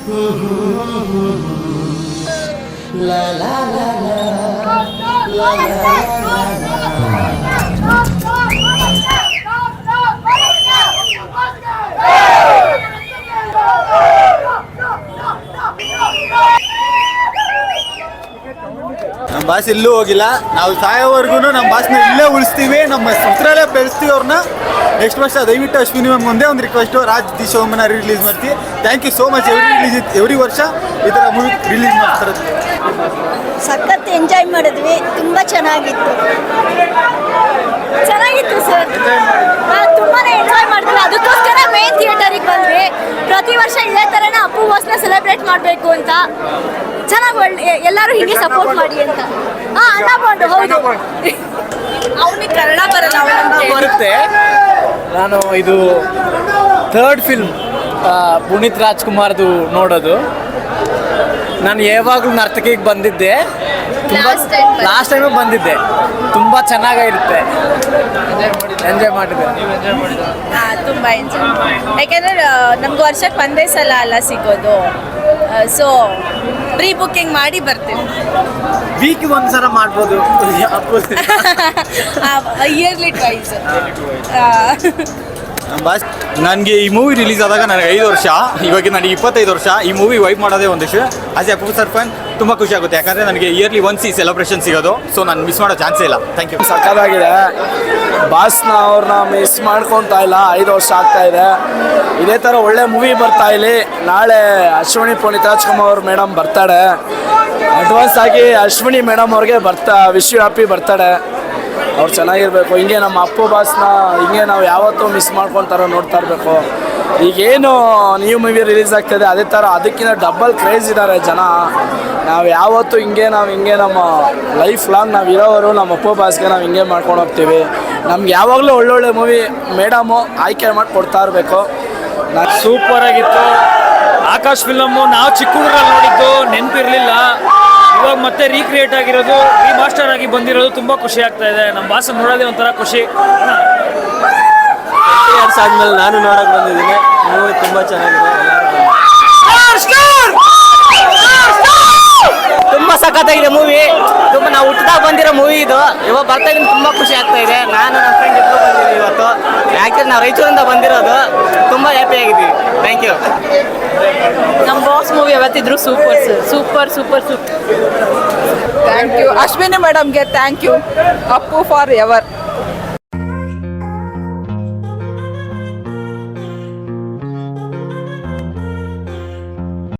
ನಮ್ಮ ಭಾಷೆ ಎಲ್ಲೂ ಹೋಗಿಲ್ಲ. ನಾವು ಸಾಯೋವರೆಗೂ ನಮ್ಮ ಭಾಷೆನ ಇಲ್ಲೇ ಉಳಿಸ್ತೀವಿ, ನಮ್ಮ ಸಂಸ್ಕೃತಿಯಲ್ಲೇ ಬೆಳೆಸ್ತೀವಿ ಅವ್ರನ್ನ. ನೆಕ್ಸ್ಟ್ ವರ್ಷ ದಯವಿಟ್ಟು ಅಶ್ವಿನಿ ಮ್ಯಾಮ್ ಒಂದೇ ಒಂದು request, Raj the showman release ಮಾಡ್ತೀವಿ. Thank you so much. Every ವರ್ಷ ಈ ಥರ ಮೂವಿ ರಿಲೀಸ್ ಮಾಡ್ತಾರೆ. ಸಖತ್ ಎಂಜಾಯ್ ಮಾಡಿದ್ವಿ, ತುಂಬ ಚೆನ್ನಾಗಿತ್ತು ಸರ್. ತುಂಬಾ ಎಂಜಾಯ್ ಮಾಡಿದ್ವಿ, ಅದಕ್ಕೋಸ್ಕರ ಮೇನ್ ಥಿಯೇಟರಿಗೆ ಬಂದ್ವಿ. ಪ್ರತಿ ವರ್ಷ ಇದೇ ಥರನ ಅಪ್ಪು ಬಾಸ್ನ ಸೆಲೆಬ್ರೇಟ್ ಮಾಡಬೇಕು ಅಂತ. ಚೆನ್ನಾಗಿ ಎಲ್ಲರೂ ಹೀಗೆ ಸಪೋರ್ಟ್ ಮಾಡಿ ಅಂತ. ಅಣ್ಣ ಬಾಂಡು ಹೌದು, ಅವನಿಗೆ ಕನ್ನಡ ಬರುತ್ತೆ. ನಾನು ಇದು ಥರ್ಡ್ ಫಿಲ್ಮ್ ಪುನೀತ್ ರಾಜ್ಕುಮಾರ್ದು ನೋಡೋದು. ನಾನು ಯಾವಾಗಲೂ ನರ್ತಕಿಗೆ ಬಂದಿದ್ದೆ, ಲಾಸ್ಟ್ ಟೈಮು ಬಂದಿದ್ದೆ. ತುಂಬ ಚೆನ್ನಾಗಿರುತ್ತೆ, ಎಂಜಾಯ್ ಮಾಡಿದ್ದೆ. ತುಂಬ ಎಂಜಾಯ್, ಯಾಕೆಂದರೆ ನಮ್ಗೆ ವರ್ಷಕ್ಕೆ ಒಂದೇ ಸಲ ಅಲ್ಲ ಸಿಗೋದು. ಸೊ ಪ್ರೀ ಬುಕ್ಕಿಂಗ್ ಮಾಡಿ ಬರ್ತೀವಿ. ವೀಕ್ ಒಂದ್ಸಲ ಮಾಡ್ಬೋದು, ಇಯರ್ಲಿ ಟ್ವೈಸ್. ಬಾಸ್, ನನಗೆ ಈ ಮೂವಿ ರಿಲೀಸ್ ಆದಾಗ ನನಗೆ 5 ವರ್ಷ, ಇವಾಗ ನನಗೆ 25 ವರ್ಷ. ಈ ಮೂವಿ ವೈಪ್ ಮಾಡೋದೇ ಒಂದಿಷ್ಟು. As a Appu sir fan ತುಂಬ ಖುಷಿ ಆಗುತ್ತೆ, ಯಾಕಂದರೆ ನನಗೆ ಇಯರ್ಲಿ ಒನ್ಸ್ ಈ ಸೆಲೆಬ್ರೇಷನ್ ಸಿಗೋದು. ಸೊ ನಾನು ಮಿಸ್ ಮಾಡೋ ಚಾನ್ಸೇ ಇಲ್ಲ. Thank you. ಸಕ್ಕತ್ತಾಗಿದೆ. ಬಾಸ್ನ ಅವ್ರನ್ನ ಮಿಸ್ ಮಾಡ್ಕೊತಾ ಇಲ್ಲ. 5 ವರ್ಷ ಆಗ್ತಾ ಇದೆ. ಇದೇ ಥರ ಒಳ್ಳೆ ಮೂವಿ ಬರ್ತಾ ಇಲ್ಲಿ. ನಾಳೆ ಅಶ್ವಿನಿ ಪುನೀತ್ ರಾಜ್ಕುಮಾರ್ ಅವ್ರ ಮೇಡಮ್ ಬರ್ತಾಳೆ. ಅಡ್ವಾನ್ಸ್ ಆಗಿ ಅಶ್ವಿನಿ ಮೇಡಮ್ ಅವ್ರಿಗೆ ವಿಶ್ ಯು ಹ್ಯಾಪಿ ಬರ್ತಾಳೆ. ಅವ್ರು ಚೆನ್ನಾಗಿರ್ಬೇಕು. ಹಿಂಗೆ ನಮ್ಮ ಅಪ್ಪು ಬಾಸ್ನ ಹಿಂಗೆ ನಾವು ಯಾವತ್ತೂ ಮಿಸ್ ಮಾಡ್ಕೊತಾರೋ ನೋಡ್ತಾ ಇರಬೇಕು. ಈಗೇನು ನ್ಯೂ ಮೂವಿ ರಿಲೀಸ್ ಆಗ್ತಾಯಿದೆ ಅದೇ ಥರ ಅದಕ್ಕಿಂತ ಡಬಲ್ ಕ್ರೇಜ್ ಇದ್ದಾರೆ ಜನ. ನಾವು ಯಾವತ್ತೂ ಹಿಂಗೆ ನಮ್ಮ ಲೈಫ್ ಲಾಂಗ್ ನಾವು ಇರೋವರು ನಮ್ಮ ಅಪ್ಪು ಬಾಸ್ಗೆ ನಾವು ಹಿಂಗೆ ಮಾಡ್ಕೊಂಡು ಹೋಗ್ತೀವಿ. ನಮ್ಗೆ ಯಾವಾಗಲೂ ಒಳ್ಳೊಳ್ಳೆ ಮೂವಿ ಮೇಡಮು ಆಯ್ಕೆ ಮಾಡಿ ಕೊಡ್ತಾ ಇರಬೇಕು. ಸೂಪರ್ ಆಗಿತ್ತು. ಆಕಾಶ್ ಫಿಲಮ್ಮು ನಾವು ಚಿಕ್ಕ ಹುಡುಗರಲ್ಲಿ ನೋಡಿದ್ದು, ನೆನಪಿರಲಿಲ್ಲ. ಇವಾಗ ಮತ್ತೆ ರೀಕ್ರಿಯೇಟ್ ಆಗಿರೋದು, ರೀಮಾಸ್ಟರ್ ಆಗಿ ಬಂದಿರೋದು ತುಂಬ ಖುಷಿ ಆಗ್ತಾ ಇದೆ. ನಮ್ಮ ಭಾಷೆ ನೋಡೋದೇ ಒಂಥರ ಖುಷಿ. 20 ವರ್ಷ ಆದಮೇಲೆ ನಾನು ನೋಡೋಕೆ ಬಂದಿದ್ದೀನಿ. ಮೂವಿ ತುಂಬ ಚೆನ್ನಾಗಿದೆ. ತುಂಬ ಸಖತ್ತಾಗಿದೆ ಮೂವಿ. ತುಂಬ ನಾವು ಹುಟ್ಟಿದಾಗ ಬಂದಿರೋ ಮೂವಿ ಇದು. ಇವಾಗ ಬರ್ತಾ ಇದ್ದೀನಿ, ತುಂಬ ಖುಷಿ ಆಗ್ತಾ ಇದೆ. ನಾನು ನನ್ನ ಫ್ರೆಂಡ್ ಇಬ್ಬರು ಬಂದಿದ್ದೀವಿ ಇವತ್ತು. ಆ್ಯಕ್ಚುಲಿ ನಾವು ರಾಯಚೂರಿಂದ ಬಂದಿರೋದು. ತುಂಬ ಹ್ಯಾಪಿ ಆಗಿದ್ದೀವಿ. Thank you. ನಮ್ಮ ಬಾಸ್ ಮೂವಿ ಯಾವತ್ತಿದ್ರು ಸೂಪರ್ ಥ್ಯಾಂಕ್ ಯು. ಅಶ್ವಿನಿ ಮೇಡಮ್ಗೆ thank you. Appu for ever.